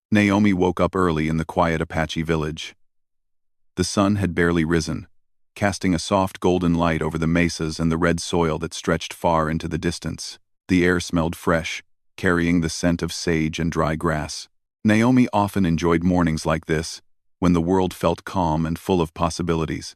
Naomi woke up early in the quiet Apache village. The sun had barely risen, casting a soft golden light over the mesas and the red soil that stretched far into the distance. The air smelled fresh, carrying the scent of sage and dry grass. Naomi often enjoyed mornings like this, when the world felt calm and full of possibilities.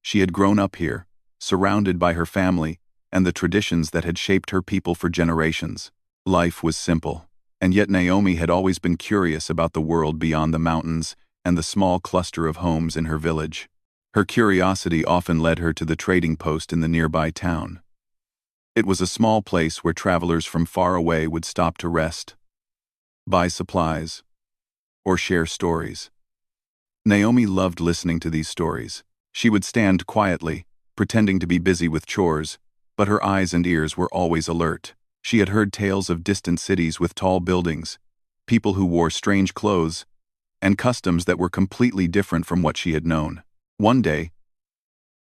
She had grown up here, surrounded by her family and the traditions that had shaped her people for generations. Life was simple, and yet Naomi had always been curious about the world beyond the mountains and the small cluster of homes in her village. Her curiosity often led her to the trading post in the nearby town. It was a small place where travelers from far away would stop to rest, buy supplies, or share stories. Naomi loved listening to these stories. She would stand quietly, pretending to be busy with chores, but her eyes and ears were always alert. She had heard tales of distant cities with tall buildings, people who wore strange clothes, and customs that were completely different from what she had known. One day,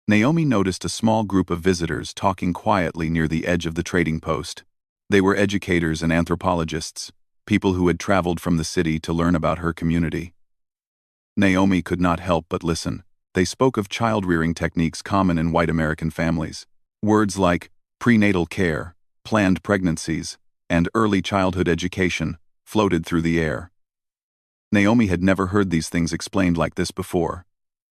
Naomi noticed a small group of visitors talking quietly near the edge of the trading post. They were educators and anthropologists, people who had traveled from the city to learn about her community. Naomi could not help but listen. They spoke of child-rearing techniques common in white American families. Words like prenatal care, planned pregnancies, and early childhood education floated through the air. Naomi had never heard these things explained like this before.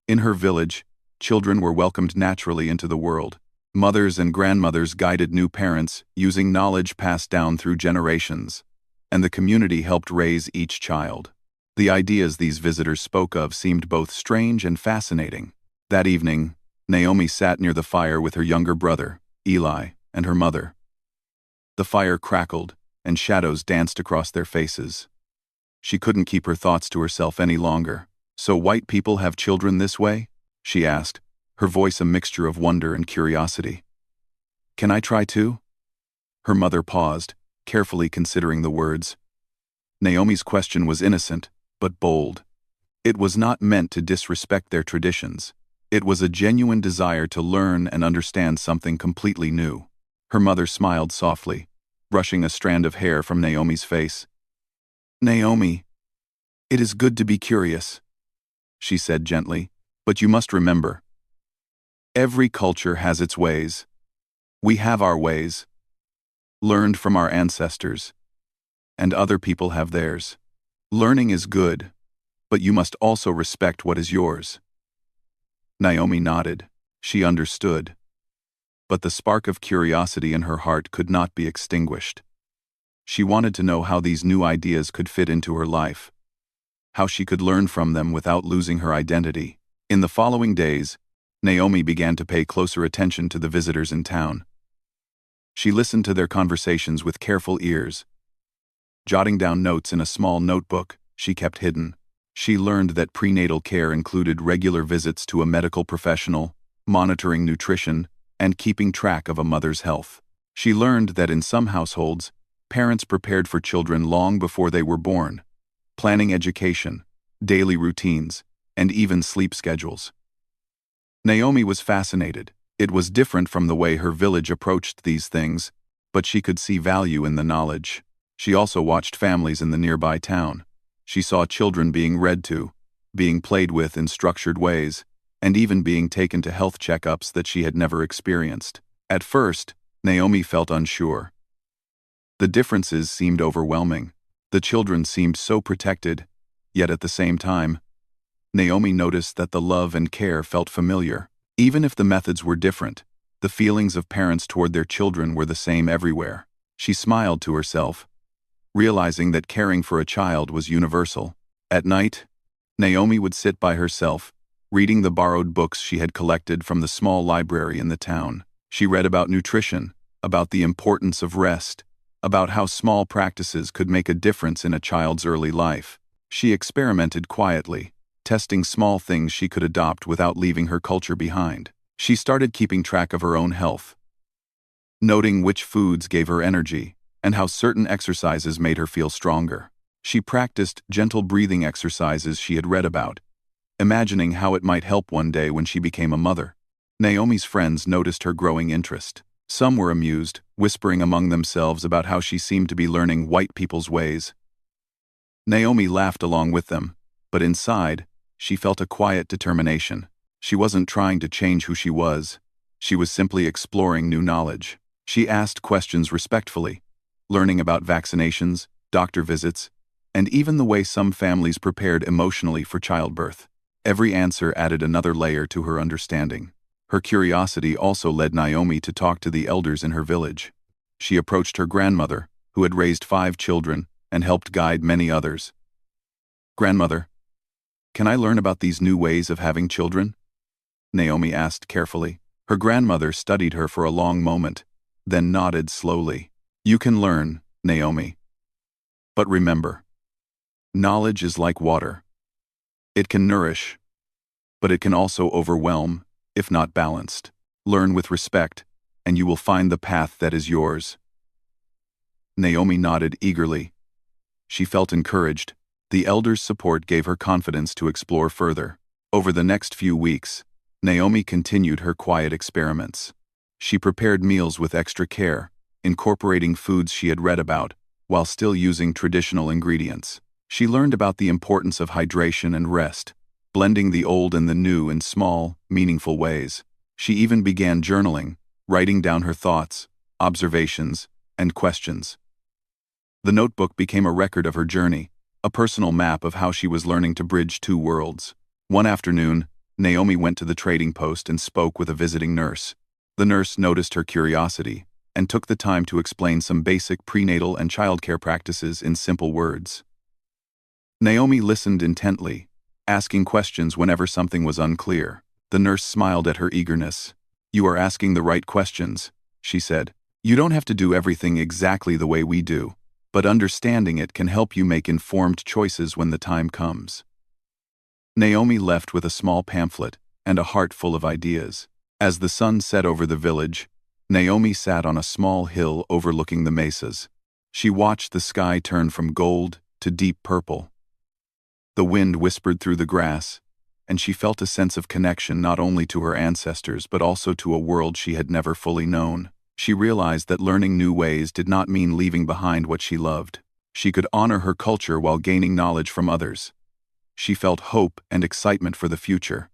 In her village, children were welcomed naturally into the world. Mothers and grandmothers guided new parents using knowledge passed down through generations, and the community helped raise each child. The ideas these visitors spoke of seemed both strange and fascinating. That evening, Naomi sat near the fire with her younger brother, Eli, and her mother. The fire crackled, and shadows danced across their faces. She couldn't keep her thoughts to herself any longer. "So white people have children this way?" she asked, her voice a mixture of wonder and curiosity. "Can I try too?" Her mother paused, carefully considering the words. Naomi's question was innocent, but bold. It was not meant to disrespect their traditions. It was a genuine desire to learn and understand something completely new. Her mother smiled softly, brushing a strand of hair from Naomi's face. "Naomi, it is good to be curious," she said gently, "but you must remember, every culture has its ways. We have our ways, learned from our ancestors, and other people have theirs. Learning is good, but you must also respect what is yours." Naomi nodded. She understood. But the spark of curiosity in her heart could not be extinguished. She wanted to know how these new ideas could fit into her life, how she could learn from them without losing her identity. In the following days, Naomi began to pay closer attention to the visitors in town. She listened to their conversations with careful ears, jotting down notes in a small notebook she kept hidden. She learned that prenatal care included regular visits to a medical professional, monitoring nutrition, and keeping track of a mother's health. She learned that in some households, parents prepared for children long before they were born, planning education, daily routines, and even sleep schedules. Naomi was fascinated. It was different from the way her village approached these things, but she could see value in the knowledge. She also watched families in the nearby town. She saw children being read to, being played with in structured ways, and even being taken to health checkups that she had never experienced. At first, Naomi felt unsure. The differences seemed overwhelming. The children seemed so protected, yet at the same time, Naomi noticed that the love and care felt familiar. Even if the methods were different, the feelings of parents toward their children were the same everywhere. She smiled to herself, realizing that caring for a child was universal. At night, Naomi would sit by herself, reading the borrowed books she had collected from the small library in the town. She read about nutrition, about the importance of rest, about how small practices could make a difference in a child's early life. She experimented quietly, testing small things she could adopt without leaving her culture behind. She started keeping track of her own health, noting which foods gave her energy, and how certain exercises made her feel stronger. She practiced gentle breathing exercises she had read about, imagining how it might help one day when she became a mother. Naomi's friends noticed her growing interest. Some were amused, whispering among themselves about how she seemed to be learning white people's ways. Naomi laughed along with them, but inside, she felt a quiet determination. She wasn't trying to change who she was simply exploring new knowledge. She asked questions respectfully, learning about vaccinations, doctor visits, and even the way some families prepared emotionally for childbirth. Every answer added another layer to her understanding. Her curiosity also led Naomi to talk to the elders in her village. She approached her grandmother, who had raised 5 children and helped guide many others. "Grandmother, can I learn about these new ways of having children?" Naomi asked carefully. Her grandmother studied her for a long moment, then nodded slowly. "You can learn, Naomi. But remember, knowledge is like water. It can nourish, but it can also overwhelm, if not balanced. Learn with respect, and you will find the path that is yours." Naomi nodded eagerly. She felt encouraged. The elders' support gave her confidence to explore further. Over the next few weeks, Naomi continued her quiet experiments. She prepared meals with extra care, incorporating foods she had read about, while still using traditional ingredients. She learned about the importance of hydration and rest, blending the old and the new in small, meaningful ways. She even began journaling, writing down her thoughts, observations, and questions. The notebook became a record of her journey, a personal map of how she was learning to bridge 2 worlds. One afternoon, Naomi went to the trading post and spoke with a visiting nurse. The nurse noticed her curiosity and took the time to explain some basic prenatal and childcare practices in simple words. Naomi listened intently, asking questions whenever something was unclear. The nurse smiled at her eagerness. "You are asking the right questions," she said. "You don't have to do everything exactly the way we do, but understanding it can help you make informed choices when the time comes." Naomi left with a small pamphlet and a heart full of ideas. As the sun set over the village, Naomi sat on a small hill overlooking the mesas. She watched the sky turn from gold to deep purple. The wind whispered through the grass, and she felt a sense of connection not only to her ancestors but also to a world she had never fully known. She realized that learning new ways did not mean leaving behind what she loved. She could honor her culture while gaining knowledge from others. She felt hope and excitement for the future,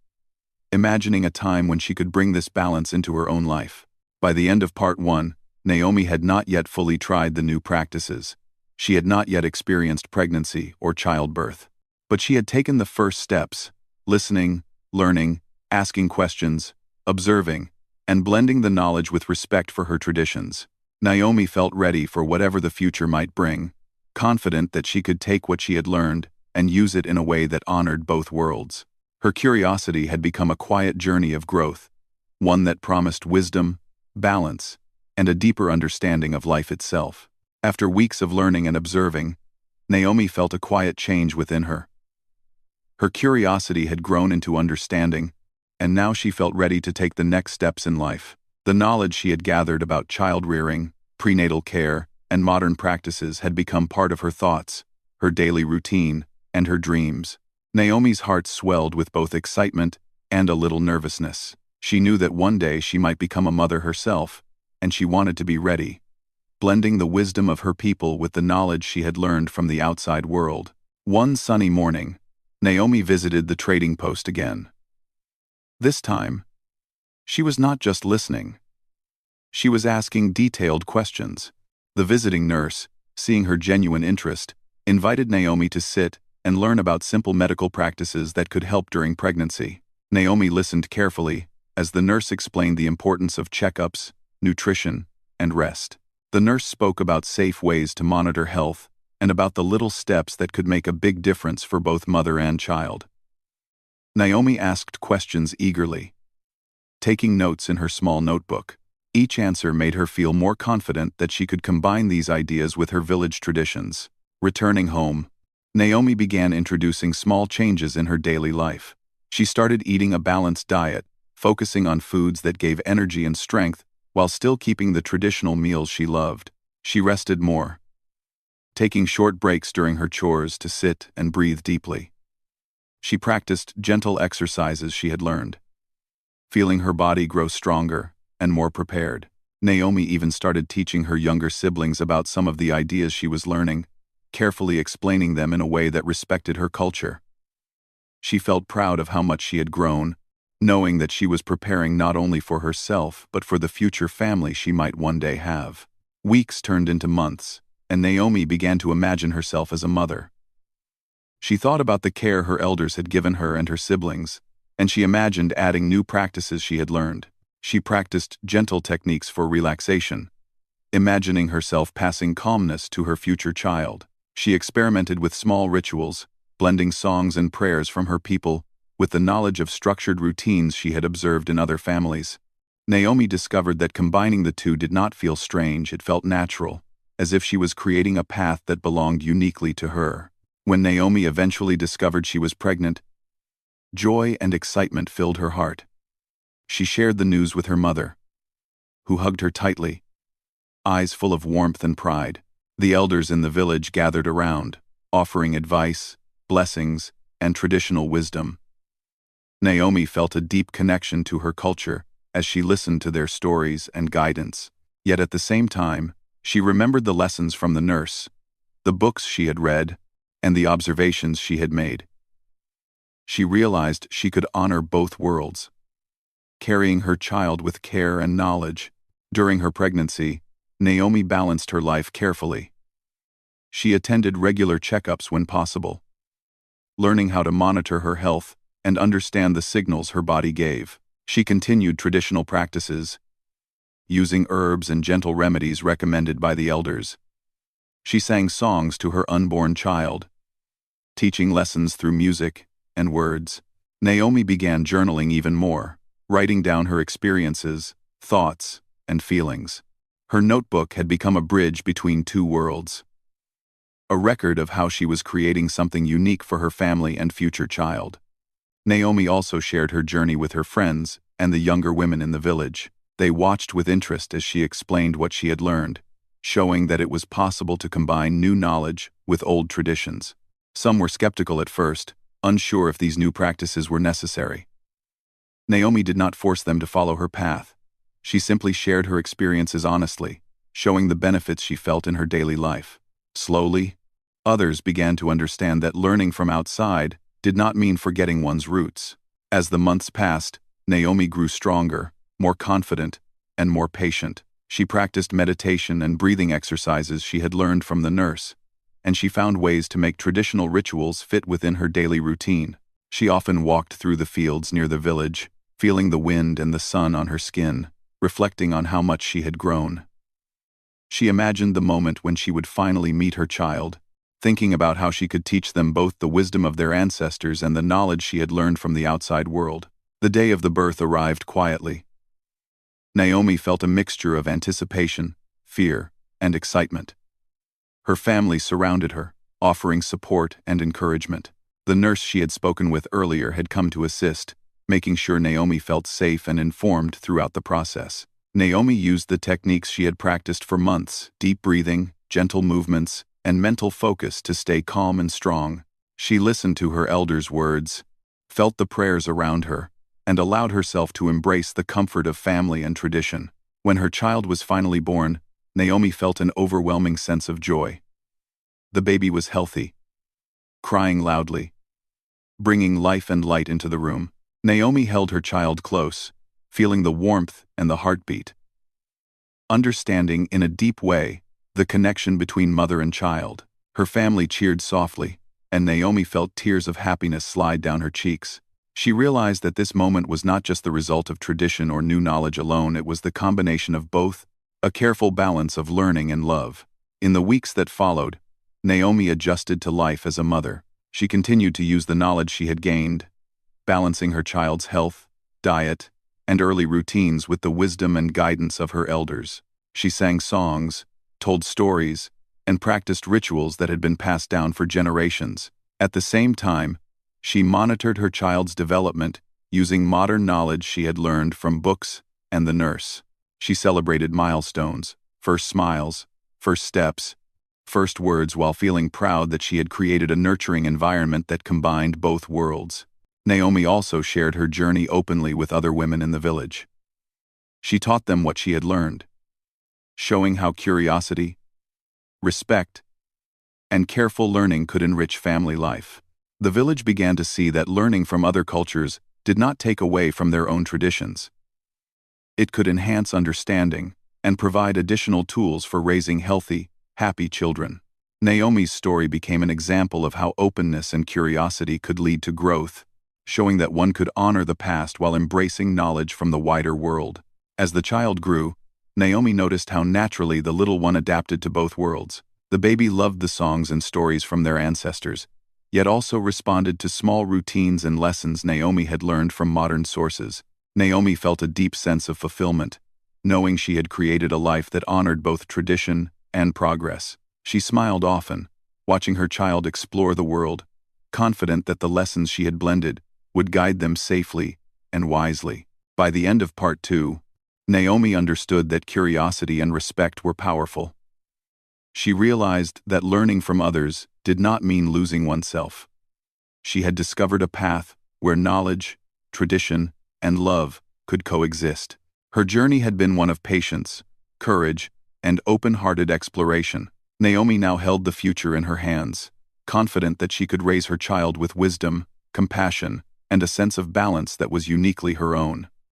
imagining a time when she could bring this balance into her own life. By the end of part 1, Naomi had not yet fully tried the new practices. She had not yet experienced pregnancy or childbirth. But she had taken the first steps, listening, learning, asking questions, observing, and blending the knowledge with respect for her traditions. Naomi felt ready for whatever the future might bring, confident that she could take what she had learned and use it in a way that honored both worlds. Her curiosity had become a quiet journey of growth, one that promised wisdom, balance, and a deeper understanding of life itself. After weeks of learning and observing, Naomi felt a quiet change within her. Her curiosity had grown into understanding, and now she felt ready to take the next steps in life. The knowledge she had gathered about child rearing, prenatal care, and modern practices had become part of her thoughts, her daily routine, and her dreams. Naomi's heart swelled with both excitement and a little nervousness. She knew that one day she might become a mother herself, and she wanted to be ready, blending the wisdom of her people with the knowledge she had learned from the outside world. One sunny morning, Naomi visited the trading post again. This time, she was not just listening. She was asking detailed questions. The visiting nurse, seeing her genuine interest, invited Naomi to sit and learn about simple medical practices that could help during pregnancy. Naomi listened carefully as the nurse explained the importance of checkups, nutrition, and rest. The nurse spoke about safe ways to monitor health and about the little steps that could make a big difference for both mother and child. Naomi asked questions eagerly, taking notes in her small notebook. Each answer made her feel more confident that she could combine these ideas with her village traditions. Returning home, Naomi began introducing small changes in her daily life. She started eating a balanced diet, focusing on foods that gave energy and strength while still keeping the traditional meals she loved. She rested more, taking short breaks during her chores to sit and breathe deeply. She practiced gentle exercises she had learned, feeling her body grow stronger and more prepared. Naomi even started teaching her younger siblings about some of the ideas she was learning, carefully explaining them in a way that respected her culture. She felt proud of how much she had grown, knowing that she was preparing not only for herself but for the future family she might one day have. Weeks turned into months, and Naomi began to imagine herself as a mother. She thought about the care her elders had given her and her siblings, and she imagined adding new practices she had learned. She practiced gentle techniques for relaxation, imagining herself passing calmness to her future child. She experimented with small rituals, blending songs and prayers from her people with the knowledge of structured routines she had observed in other families. Naomi discovered that combining the two did not feel strange, it felt natural, as if she was creating a path that belonged uniquely to her. When Naomi eventually discovered she was pregnant, joy and excitement filled her heart. She shared the news with her mother, who hugged her tightly, eyes full of warmth and pride. The elders in the village gathered around, offering advice, blessings, and traditional wisdom. Naomi felt a deep connection to her culture as she listened to their stories and guidance. Yet at the same time, she remembered the lessons from the nurse, the books she had read, and the observations she had made. She realized she could honor both worlds, carrying her child with care and knowledge. During her pregnancy, Naomi balanced her life carefully. She attended regular checkups when possible, learning how to monitor her health and understand the signals her body gave. She continued traditional practices, using herbs and gentle remedies recommended by the elders. She sang songs to her unborn child, teaching lessons through music and words. Naomi began journaling even more, writing down her experiences, thoughts, and feelings. Her notebook had become a bridge between two worlds, a record of how she was creating something unique for her family and future child. Naomi also shared her journey with her friends and the younger women in the village. They watched with interest as she explained what she had learned, showing that it was possible to combine new knowledge with old traditions. Some were skeptical at first, unsure if these new practices were necessary. Naomi did not force them to follow her path. She simply shared her experiences honestly, showing the benefits she felt in her daily life. Slowly, others began to understand that learning from outside did not mean forgetting one's roots. As the months passed, Naomi grew stronger, more confident, and more patient. She practiced meditation and breathing exercises she had learned from the nurse, and she found ways to make traditional rituals fit within her daily routine. She often walked through the fields near the village, feeling the wind and the sun on her skin, reflecting on how much she had grown. She imagined the moment when she would finally meet her child, thinking about how she could teach them both the wisdom of their ancestors and the knowledge she had learned from the outside world. The day of the birth arrived quietly. Naomi felt a mixture of anticipation, fear, and excitement. Her family surrounded her, offering support and encouragement. The nurse she had spoken with earlier had come to assist, making sure Naomi felt safe and informed throughout the process. Naomi used the techniques she had practiced for months: deep breathing, gentle movements, and mental focus to stay calm and strong. She listened to her elders' words, felt the prayers around her, and allowed herself to embrace the comfort of family and tradition. When her child was finally born, Naomi felt an overwhelming sense of joy. The baby was healthy, crying loudly, bringing life and light into the room. Naomi held her child close, feeling the warmth and the heartbeat, understanding in a deep way the connection between mother and child. Her family cheered softly, and Naomi felt tears of happiness slide down her cheeks. She realized that this moment was not just the result of tradition or new knowledge alone, it was the combination of both, a careful balance of learning and love. In the weeks that followed, Naomi adjusted to life as a mother. She continued to use the knowledge she had gained, balancing her child's health, diet, and early routines with the wisdom and guidance of her elders. She sang songs, told stories, and practiced rituals that had been passed down for generations. At the same time, she monitored her child's development using modern knowledge she had learned from books and the nurse. She celebrated milestones, first smiles, first steps, first words, while feeling proud that she had created a nurturing environment that combined both worlds. Naomi also shared her journey openly with other women in the village. She taught them what she had learned, showing how curiosity, respect, and careful learning could enrich family life. The village began to see that learning from other cultures did not take away from their own traditions. It could enhance understanding and provide additional tools for raising healthy, happy children. Naomi's story became an example of how openness and curiosity could lead to growth, showing that one could honor the past while embracing knowledge from the wider world. As the child grew, Naomi noticed how naturally the little one adapted to both worlds. The baby loved the songs and stories from their ancestors, yet also responded to small routines and lessons Naomi had learned from modern sources. Naomi felt a deep sense of fulfillment, knowing she had created a life that honored both tradition and progress. She smiled often, watching her child explore the world, confident that the lessons she had blended would guide them safely and wisely. By the end of part 2, Naomi understood that curiosity and respect were powerful. She realized that learning from others did not mean losing oneself. She had discovered a path where knowledge, tradition, and love could coexist. Her journey had been one of patience, courage, and open-hearted exploration. Naomi now held the future in her hands, confident that she could raise her child with wisdom, compassion, and a sense of balance that was uniquely her own.